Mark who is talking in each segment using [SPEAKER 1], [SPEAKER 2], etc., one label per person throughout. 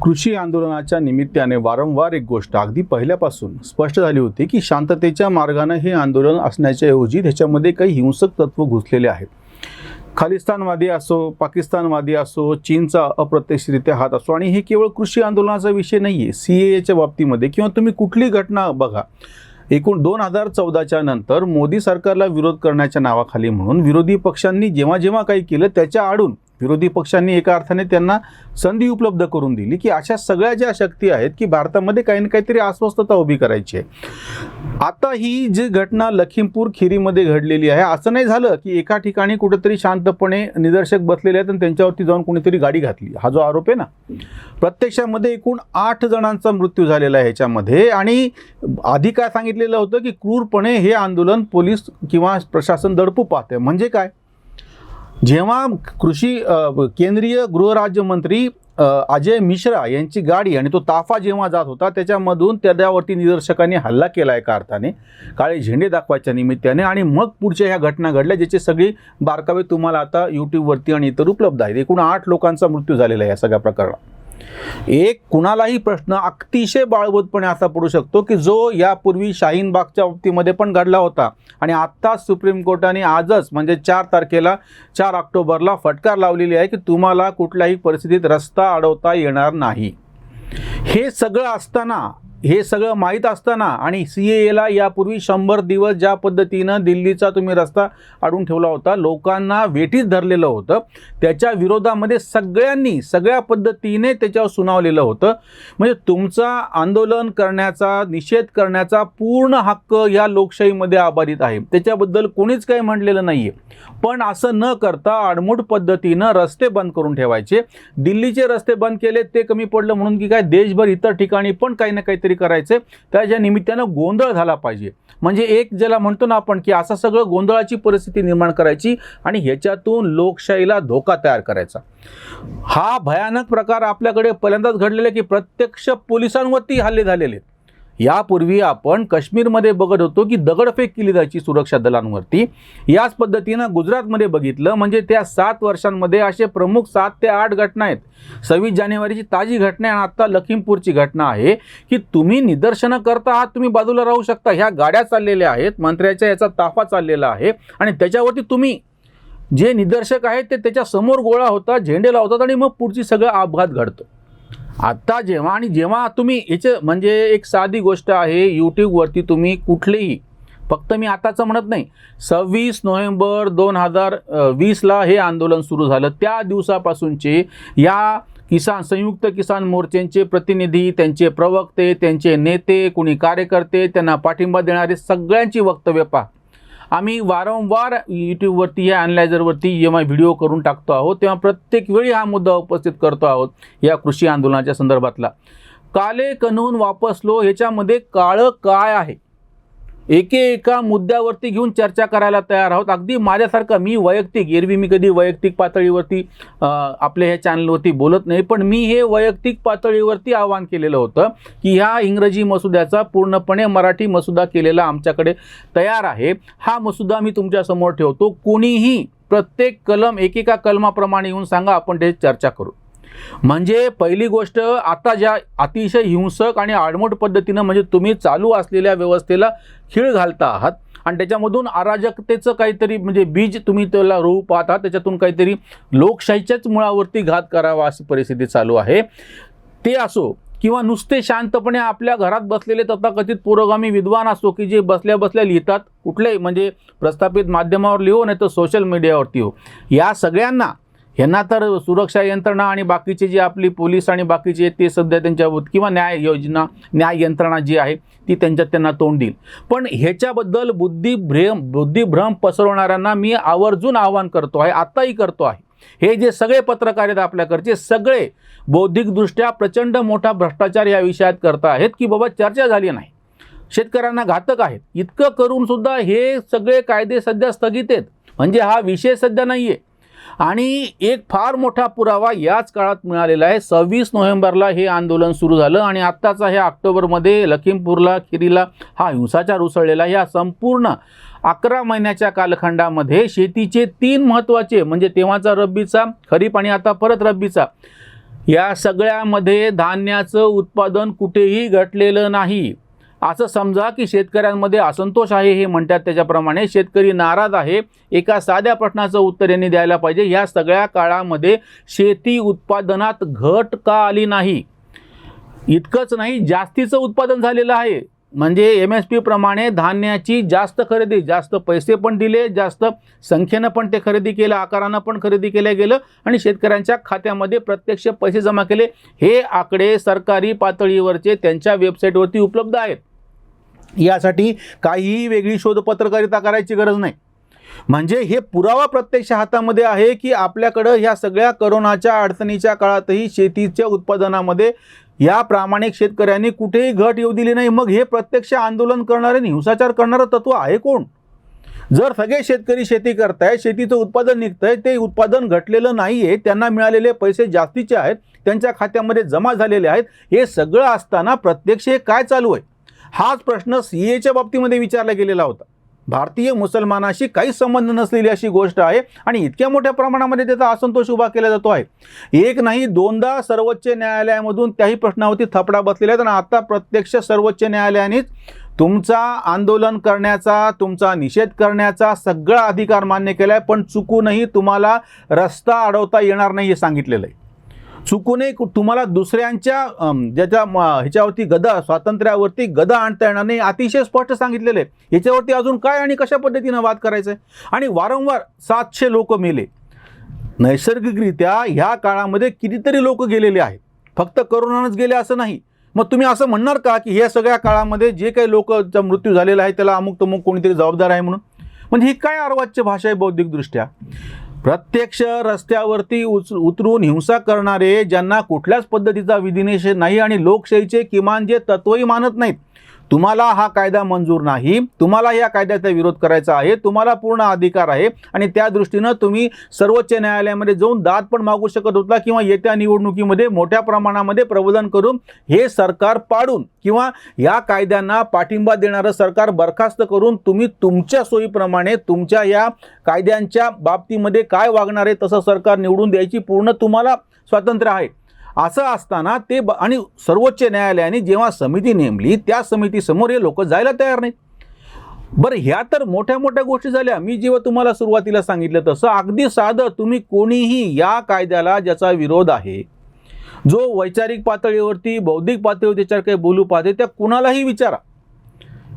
[SPEAKER 1] कृषी आंदोलनाच्या निमित्ताने वारंवार एक गोष्ट अगदी पहिल्यापासून स्पष्ट झाली होती की शांततेच्या मार्गाने हे आंदोलन असण्याच्या ऐवजी त्याच्यामध्ये काही हिंसक तत्व घुसलेले आहेत. खालिस्तानवादी असो, पाकिस्तानवादी असो, चीनचा अप्रत्यक्षरित्या हात असो, आणि हे केवळ कृषी आंदोलनाचा विषय नाही आहे. CAAच्या बाबतीमध्ये किंवा तुम्ही कुठली घटना बघा, एकूण 2014च्या नंतर मोदी सरकारला विरोध करण्याच्या नावाखाली म्हणून विरोधी पक्षांनी जेव्हा जेव्हा काही केलं त्याच्या आडून विरोधी पक्षांनी एका अर्थाने त्यांना संधी उपलब्ध करून दिली की अशा सगळ्या ज्या शक्ती आहेत की भारतामध्ये काही ना काहीतरी अस्वस्थता उभी करायची आहे. आता ही जी घटना लखीमपूर खीरीमध्ये घडलेली आहे, असं नाही झालं की एका ठिकाणी कुठेतरी शांतपणे निदर्शक बसलेले आहेत आणि त्यांच्यावरती जाऊन कोणीतरी गाडी घातली. हा जो आरोप आहे ना, प्रत्यक्षामध्ये एकूण 8 जणांचा मृत्यू झालेला आहे ह्याच्यामध्ये. आणि आधी काय सांगितलेलं होतं की क्रूरपणे हे आंदोलन पोलीस किंवा प्रशासन दडपू पाहते. म्हणजे काय, जेव्हा केंद्रीय गृहराज्यमंत्री अजय मिश्रा यांची गाडी आणि तो ताफा जेव्हा जात होता त्याच्यामधून त्याच्यावरती निदर्शकांनी हल्ला केला एका अर्थाने काळे झेंडे दाखवायच्या निमित्ताने, आणि मग पुढच्या ह्या घटना घडल्या ज्याचे सगळे बारकावे तुम्हाला आता यूट्यूबवरती आणि इतर उपलब्ध आहेत. एकूण 8 लोकांचा मृत्यू झालेला आहे या सगळ्या प्रकरणात. एक कुणालाही प्रश्न अतिशय बाळगोतपणे असा पडू शकतो की जो यापूर्वी शाहीनबागच्या बाबतीमध्ये पण घडला होता आणि आत्ता सुप्रीम कोर्टाने आजच म्हणजे 4 ऑक्टोबरला फटकार लावलेली आहे की तुम्हाला कुठल्याही परिस्थितीत रस्ता अडवता येणार नाही. हे सगळं असताना, हे सगळं माहीत असताना आणि CAAला यापूर्वी 100 दिवस ज्या पद्धतीनं दिल्लीचा तुम्ही रस्ता अडवून ठेवला होता, लोकांना वेठीस धरलेलं होतं, त्याच्या विरोधामध्ये सगळ्यांनी सगळ्या पद्धतीने त्याच्यावर सुनावलेलं होतं. म्हणजे तुमचा आंदोलन करण्याचा, निषेध करण्याचा पूर्ण हक्क या लोकशाहीमध्ये आबाधित आहे, त्याच्याबद्दल कोणीच काही म्हटलेलं नाही आहे. पण असं न करता आडमुठ पद्धतीनं रस्ते बंद करून ठेवायचे. दिल्लीचे रस्ते बंद केले ते कमी पडलं म्हणून की काय, देशभर इतर ठिकाणी पण काही ना काहीतरी करायचे, त्याच्या निमित्तानं गोंधळ झाला पाहिजे. म्हणजे एक ज्याला म्हणतो ना आपण की असं सगळं गोंधळाची परिस्थिती निर्माण करायची आणि ह्याच्यातून लोकशाहीला धोका तयार करायचा. हा भयानक प्रकार आपल्याकडे पहिल्यांदाच घडलेला की प्रत्यक्ष पोलिसांवरती हल्ले झालेले. यापूर्वी आपण काश्मीरमध्ये बघत होतो की दगडफेक केली जायची सुरक्षा दलांवरती. याच पद्धतीनं गुजरातमध्ये बघितलं. म्हणजे त्या 7 वर्षांमध्ये असे प्रमुख 7 ते 8 घटना आहेत. 26 जानेवारीची ताजी घटना आहे आणि आत्ता लखीमपूरची घटना आहे की तुम्ही निदर्शनं करता आहात, तुम्ही बाजूला राहू शकता, ह्या गाड्या चाललेल्या आहेत, मंत्र्याच्या याचा ताफा चाललेला आहे आणि त्याच्यावरती तुम्ही जे निदर्शक आहेत ते त्याच्या समोर गोळा होतात, झेंडे लावतात आणि मग पुढची सगळं अपघात घडतो. आता जेव्हा तुम्ही याचे म्हणजे एक साधी गोष्ट आहे, यूट्यूबवरती तुम्ही कुठलेही, फक्त मी आताचं म्हणत नाही, 26 नोव्हेंबर 2020ला हे आंदोलन सुरू झालं, त्या दिवसापासूनचे या संयुक्त किसान मोर्चांचे प्रतिनिधी, त्यांचे प्रवक्ते, त्यांचे नेते, कोणी कार्यकर्ते, त्यांना पाठिंबा देणारे सगळ्यांची वक्तव्य पहा. आम्ही वारंवार यूट्यूबवरती या ॲनलायझरवरती जेव्हा व्हिडिओ करून टाकतो आहोत तेव्हा प्रत्येक वेळी हा मुद्दा उपस्थित करतो आहोत या कृषी आंदोलनाच्या संदर्भातला. काले कन्हून वापस लो, ह्याच्यामध्ये काळं काय आहे, एका मुद्द्यावरती घेऊन चर्चा करायला तयार आहोत. अगदी माझ्यासारखं, मी वैयक्तिक, एरवी मी कधी वैयक्तिक पातळीवरती आपल्या ह्या चॅनलवरती बोलत नाही, पण मी हे वैयक्तिक पातळीवरती आवाहन केलेलं होतं की ह्या इंग्रजी मसुद्याचा पूर्णपणे मराठी मसुदा केलेला आमच्याकडे तयार आहे. हा मसुदा मी तुमच्यासमोर ठेवतो. कोणीही प्रत्येक कलम एकेका कलमाप्रमाणे येऊन सांगा, आपण ते चर्चा करू. म्हणजे पहिली गोष्ट, आता ज्या अतिशय हिंसक आणि आडमोड पद्धतीनं म्हणजे तुम्ही चालू असलेल्या व्यवस्थेला खीळ घालता आहात आणि त्याच्यामधून अराजकतेचं काहीतरी म्हणजे बीज तुम्ही त्याला रोवू पाहता, त्याच्यातून काहीतरी लोकशाहीच्याच मुळावरती घात करावा अशी परिस्थिती चालू आहे. ते असो किंवा नुसते शांतपणे आपल्या घरात बसलेले तथाकथित पुरोगामी विद्वान असो की जे बसल्या बसल्या लिहितात, कुठलेही म्हणजे प्रस्थापित माध्यमावर लिहो नाही तर सोशल मीडियावरती हो, या सगळ्यांना ह्यांना तर सुरक्षा यंत्रणा आणि बाकीचे जे आपली पोलीस आणि बाकीचे ते सध्या त्यांच्या किंवा न्याय यंत्रणा जी आहे ती त्यांना तोंड देईल. पण ह्याच्याबद्दल बुद्धिभ्रम पसरवणाऱ्यांना मी आवर्जून आवाहन करतो आहे, आत्ताही करतो आहे. हे जे सगळे पत्रकार आहेत आपल्याकडचे, सगळे बौद्धिकदृष्ट्या प्रचंड मोठा भ्रष्टाचार या विषयात करत आहेत की बाबा चर्चा झाली नाही, शेतकऱ्यांना घातक आहेत. इतकं करून सुद्धा हे सगळे कायदे सध्या स्थगित आहेत. म्हणजे हा विषय सध्या नाही आहे. आणि एक फार मोठा पुरावा याच काळात मिळालेला आहे. 26 नोव्हेंबरला हे आंदोलन सुरू झालं आणि आत्ताचा हे ऑक्टोबरमध्ये लखीमपूरला खीरीला हा हिंसाचार उसळलेला. या संपूर्ण 11 महिन्याच्या कालखंडामध्ये शेतीचे 3 महत्त्वाचे म्हणजे तेव्हाचा रब्बीचा, खरीप आणि आता परत रब्बीचा या सगळ्यामध्ये धान्याचं उत्पादन कुठेही घटलेलं नाही. असं समजा की शेतकऱ्यांमध्ये असंतोष आहे हे म्हणतात त्याच्याप्रमाणे शेतकरी नाराज आहे. एका साध्या प्रश्नाचं उत्तर यांनी द्यायला पाहिजे, या सगळ्या काळामध्ये शेती उत्पादनात घट का आली नाही? इतकंच नाही, जास्तीचं उत्पादन झालेलं आहे. म्हणजे MSP प्रमाणे धान्याची जास्त खरेदी, जास्त पैसे पण दिले, जास्त संख्येनं पण ते खरेदी केलं, आकारानं पण खरेदी केलं गेलं आणि शेतकऱ्यांच्या खात्यामध्ये प्रत्यक्ष पैसे जमा केले. हे आकडे सरकारी पातळीवरचे त्यांच्या वेबसाईटवरती उपलब्ध आहेत. यासाठी काहीही वेगळी शोधपत्रकारिता करायची गरज नाही. म्हणजे हे पुरावा प्रत्यक्ष हातामध्ये आहे की आपल्याकडं ह्या सगळ्या करोनाच्या अडचणीच्या काळातही शेतीच्या उत्पादनामध्ये या प्रामाणिक शेतकऱ्यांनी कुठेही घट येऊ दिली नाही. मग हे प्रत्यक्ष आंदोलन करणारे आणि हिंसाचार करणारं तत्व आहे कोण? जर सगळे शेतकरी शेती करतायत, शेतीचं उत्पादन निघतंय, ते उत्पादन घटलेलं नाही आहे, त्यांना मिळालेले पैसे जास्तीचे आहेत, त्यांच्या खात्यामध्ये जमा झालेले आहेत, हे सगळं असताना प्रत्यक्ष हे काय चालू आहे? हाच प्रश्न CAच्या बाबतीमध्ये विचारला गेलेला होता. भारतीय मुसलमानाशी काहीच संबंध नसलेली अशी गोष्ट आहे आणि इतक्या मोठ्या प्रमाणामध्ये त्याचा असंतोष उभा केला जातो आहे. एक नाही दोनदा सर्वोच्च न्यायालयामधून त्याही प्रश्नावरती थपडा बसलेला आहे आणि आता प्रत्यक्ष सर्वोच्च न्यायालयानेच तुमचा आंदोलन करण्याचा, तुमचा निषेध करण्याचा सगळा अधिकार मान्य केला आहे, पण चुकूनही तुम्हाला रस्ता अडवता येणार नाही हे सांगितलेलं आहे. चुकूनही तुम्हाला दुसऱ्यांच्या ज्याच्या ह्याच्यावरती गदा, स्वातंत्र्यावरती गदा आणता येणार नाही, अतिशय स्पष्ट सांगितलेलं आहे. ह्याच्यावरती अजून काय आणि कशा पद्धतीनं वाद करायचा आहे? आणि वारंवार 700 लोक मेले नैसर्गिकरित्या. ह्या काळामध्ये कितीतरी लोक गेलेले आहेत, फक्त करोनानंच गेले असं नाही. मग तुम्ही असं म्हणणार का की ह्या सगळ्या काळामध्ये जे काही लोकांचा मृत्यू झालेला आहे त्याला अमुक तमुक कोणीतरी जबाबदार आहे म्हणून? म्हणजे ही काय अर्वाच्य भाषा आहे बौद्धिकदृष्ट्या? प्रत्यक्ष रस्त्यावरती उतरून हिंसा करणारे, ज्यांना कुठल्याच पद्धतीचा विधिनिषेध नाही आणि लोकशाहीचे किमान जे तत्वही मानत नाहीत, तुम्हाला हा कायदा मंजूर नाही, तुम्हाला या कायद्याचा विरोध करायचा आहे, तुम्हाला पूर्ण अधिकार आहे आणि त्या दृष्टीनं तुम्ही सर्वोच्च न्यायालयामध्ये जाऊन दाद पण मागू शकत होता किंवा येत्या निवडणुकीमध्ये मोठ्या प्रमाणामध्ये प्रबोधन करून हे सरकार पाडून किंवा या कायद्यांना पाठिंबा देणारं सरकार बरखास्त करून तुम्ही तुमच्या सोयीप्रमाणे तुमच्या या कायद्यांच्या बाबतीमध्ये काय वागणार आहे तसं सरकार निवडून द्यायची पूर्ण तुम्हाला स्वातंत्र्य आहे. असं असताना ते आणि सर्वोच्च न्यायालयाने जेव्हा समिती नेमली त्या समितीसमोर हे लोक जायला तयार नाहीत. बरं, ह्या तर मोठ्या मोठ्या गोष्टी झाल्या. मी जेव्हा तुम्हाला सुरुवातीला सांगितलं तसं अगदी साधं, तुम्ही कोणीही या कायद्याला ज्याचा विरोध आहे, जो वैचारिक पातळीवरती, बौद्धिक पातळीवर त्याच्यावर काही बोलू पाहते, त्या कुणालाही विचारा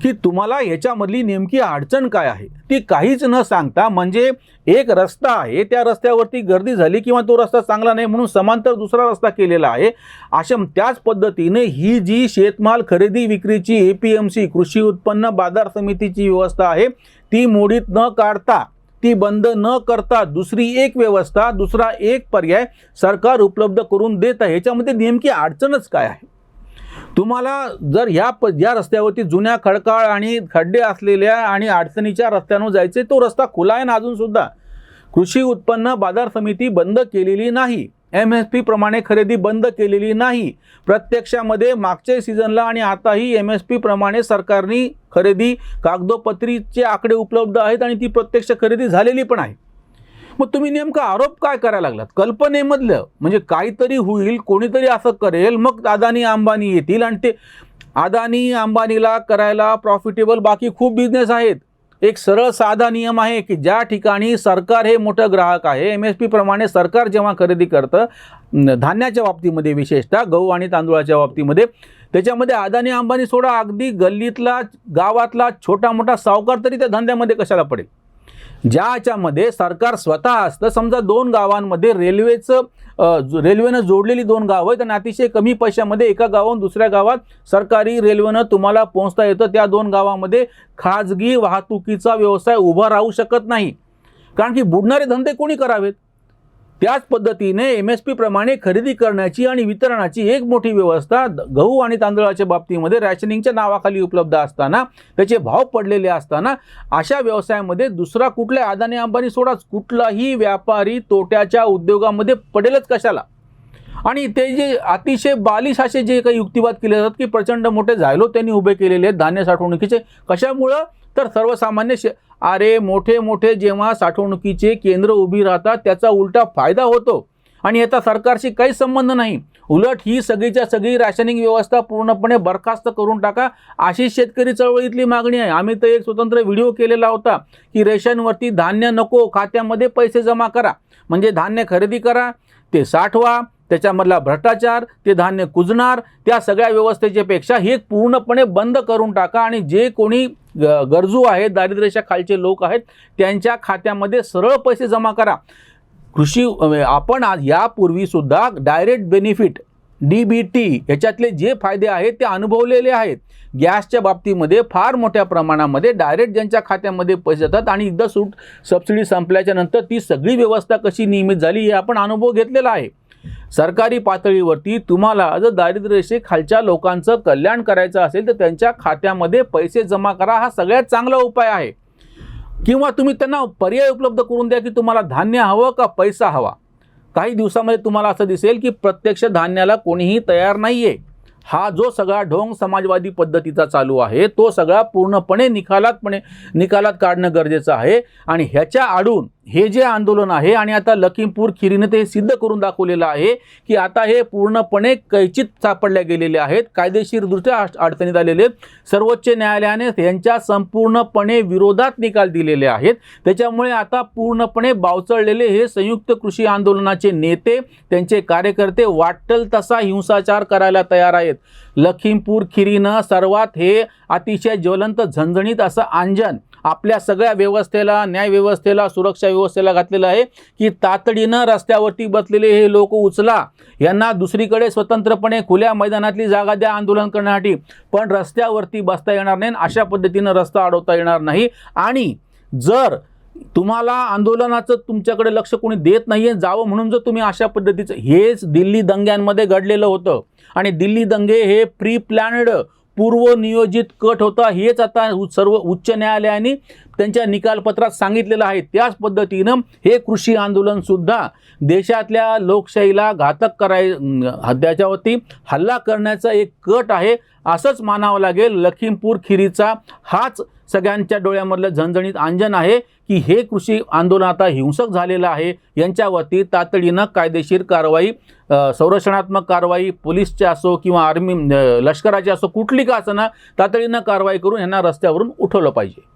[SPEAKER 1] की तुम्हाला याच्यामधली नेमकी अडचण काय आहे. ती काहीच न सांगता, म्हणजे एक रस्ता आहे, त्या रस्त्यावरती गर्दी झाली किंवा तो रस्ता चांगला नाही म्हणून समांतर दुसरा रस्ता केलेला आहे, अशा त्याच पद्धतीने ही जी शेतमाल खरेदी विक्रीची APMC कृषी उत्पन्न बाजार समितीची व्यवस्था आहे ती मोडीत न काढता, ती बंद न करता दुसरी एक व्यवस्था, दुसरा एक पर्याय सरकार उपलब्ध करून देत आहे. ह्याच्यामध्ये नेमकी अडचणच काय आहे? तुम्हाला जर या रस्त्यावरती जुन्या खडकाळ आणि खड्डे असलेल्या आणि अडचणीच्या रस्त्यानं जायचे, तो रस्ता खुला आहे ना अजून सुद्धा. कृषी उत्पन्न बाजार समिती बंद केलेली नाही, MSP प्रमाणे खरेदी बंद केलेली नाही. प्रत्यक्षामध्ये मागच्या सीझनला आणि आताही MSP प्रमाणे सरकारने खरेदी कागदोपत्रीचे आकडे उपलब्ध आहेत आणि ती प्रत्यक्ष खरेदी झालेली पण आहे. मग तुम्ही नेमका आरोप काय करायला लागलात? कल्पनेमधलं, म्हणजे काहीतरी होईल, कोणीतरी असं करेल, मग अदानी अंबानी येतील आणि ते अदानी अंबानीला करायला प्रॉफिटेबल बाकी खूप बिझनेस आहेत. एक सरळ साधा नियम आहे की ज्या ठिकाणी सरकार हे मोठं ग्राहक आहे, MSP प्रमाणे सरकार जेव्हा खरेदी करतं धान्याच्या बाबतीमध्ये, विशेषतः गहू आणि तांदूळाच्या बाबतीमध्ये, त्याच्यामध्ये अदानी अंबानी सोडा, अगदी गल्लीतला गावातला छोटा मोठा सावकार तरी त्या धंद्यामध्ये कशाला पडेल? ज्याच्यामध्ये सरकार स्वतः असतं. समजा 2 गावांमध्ये रेल्वेनं जोडलेली 2 गावं आहेत आणि अतिशय कमी पैशामध्ये एका गावाहून दुसऱ्या गावात सरकारी रेल्वेनं तुम्हाला पोहोचता येतं. त्या 2 गावांमध्ये खाजगी वाहतुकीचा व्यवसाय उभा राहू शकत नाही, कारण की बुडणारे धंदे कोणी करावेत? त्याच पद्धतीने MSP प्रमाणे खरेदी करण्याची आणि वितरणाची एक मोठी व्यवस्था गहू आणि तांदळाच्या बाबतीमध्ये रॅशनिंगच्या नावाखाली उपलब्ध असताना, त्याचे भाव पडलेले असताना, अशा व्यवसायामध्ये दुसरा कुठल्या अदानी अंबानी सोडाच कुठलाही व्यापारी तोट्याच्या उद्योगामध्ये पडेलच कशाला? आणि ते जे अतिशय बालिश असे जे काही युक्तिवाद केले जातात की प्रचंड मोठे झायलो त्यांनी उभे केलेले आहेत धान्य साठवणुकीचे, कशामुळं? तर सर्वसामान्य अरे मोठे मोठे जेव्हा साठवणुकीचे केंद्र उभी राहतात त्याचा उलटा फायदा होतो
[SPEAKER 2] आणि याचा सरकारशी काही संबंध नाही. उलट ही सगळीच्या सगळी राशनिंग व्यवस्था पूर्णपणे बरखास्त करून टाका, अशी शेतकरी चळवळीतली मागणी आहे. आम्ही तर एक स्वतंत्र व्हिडिओ केलेला होता की रेशनवरती धान्य नको, खात्यामध्ये पैसे जमा करा, म्हणजे धान्य खरेदी करा, ते साठवा, त्याच्यामधला भ्रष्टाचार, ते धान्य कुजणार, त्या सगळ्या व्यवस्थेच्या पेक्षा हे पूर्णपणे बंद करून टाका आणि जे कोणी गरजू आहेत, दारिद्र्याच्या खालचे लोक आहेत, त्यांच्या खात्यामध्ये सरळ पैसे जमा करा. कृषी आपण यापूर्वी सुद्धा डायरेक्ट बेनिफिट DBT याच्यातले जे फायदे आहेत ते अनुभवलेले आहेत. गॅसच्या बाबतीमध्ये फार मोठ्या प्रमाणामध्ये डायरेक्ट ज्यांच्या खात्यामध्ये पैसे जातात आणि एकदा सबसिडी संपल्याच्या नंतर ती सगळी व्यवस्था कशी नियमित झाली हे आपण अनुभव घेतलेला आहे. सरकारी पातळीवरती तुम्हाला जर दारिद्र्य खालच्या लोकांचं कल्याण करायचं असेल तर त्यांच्या खात्यामध्ये पैसे जमा करा, हा सगळ्यात चांगला उपाय आहे. किंवा तुम्ही त्यांना पर्याय उपलब्ध करून द्या की तुम्हाला धान्य हवं का पैसा हवा. काही दिवसामध्ये तुम्हाला असं दिसेल की प्रत्यक्ष धान्याला कोणीही तयार नाही आहे. हा जो सगळा ढोंग समाजवादी पद्धतीचा चालू आहे तो सगळा पूर्णपणे निकालात काढणं गरजेचं आहे. आणि ह्याच्या आडून हे जे आंदोलन आहे, आणि आता लखीमपूर खिरीने ते सिद्ध करून दाखवलेलं आहे की आता हे पूर्णपणे कैचित सापडल्या गेलेले आहेत, कायदेशीरदृष्ट्या अडचणीत आलेले आहेत. सर्वोच्च न्यायालयाने यांच्या संपूर्णपणे विरोधात निकाल दिलेले आहेत. त्याच्यामुळे आता पूर्णपणे बावचळलेले हे संयुक्त कृषी आंदोलनाचे नेते, त्यांचे कार्यकर्ते वाटेल तसा हिंसाचार करायला तयार आहेत. लखीमपूर खिरीनं सर्वात हे अतिशय ज्वलंत झणझणीत असं आंजन आपल्या सगळ्या व्यवस्थेला, न्याय व्यवस्थेला, सुरक्षा व्यवस्थेला घातलेलं आहे की तातडीनं रस्त्यावरती बसलेले हे लोक उचला, यांना दुसरीकडे स्वतंत्रपणे खुल्या मैदानातली जागा द्या आंदोलन करण्यासाठी, पण रस्त्यावरती बसता येणार नाही, अशा पद्धतीनं रस्ता अडवता येणार नाही. आणि जर तुम्हाला आंदोलनाचं तुमच्याकडे लक्ष कोणी देत नाहीये जावं म्हणून जर तुम्ही अशा पद्धतीचं, हेच दिल्ली दंग्यांमध्ये घडलेलं होतं आणि दिल्ली दंगे हे प्री प्लॅन्ड पूर्वनियोजित कट होता, हेच आता सर्व उच्च न्यायालयाने त्यांच्या निकालपत्रात सांगितलेलं आहे. त्याच पद्धतीनं हे कृषी आंदोलन सुद्धा देशातल्या लोकशाहीला घातक त्याच्यावरती हल्ला करण्याचा एक कट आहे असंच मानावं लागेल. लखीमपूर खिरीचा हाच सगळ्यांच्या डोळ्यामधलं झणझणीत आंजन आहे की हे कृषी आंदोलन आता हिंसक झालेलं आहे. यांच्यावरती तातडीनं कायदेशीर कारवाई, संरक्षणात्मक कारवाई, पोलीसच्या असो किंवा आर्मी लष्कराची असो, कुठली का असना, तातडीनं कारवाई करून यांना रस्त्यावरून उठवलं पाहिजे.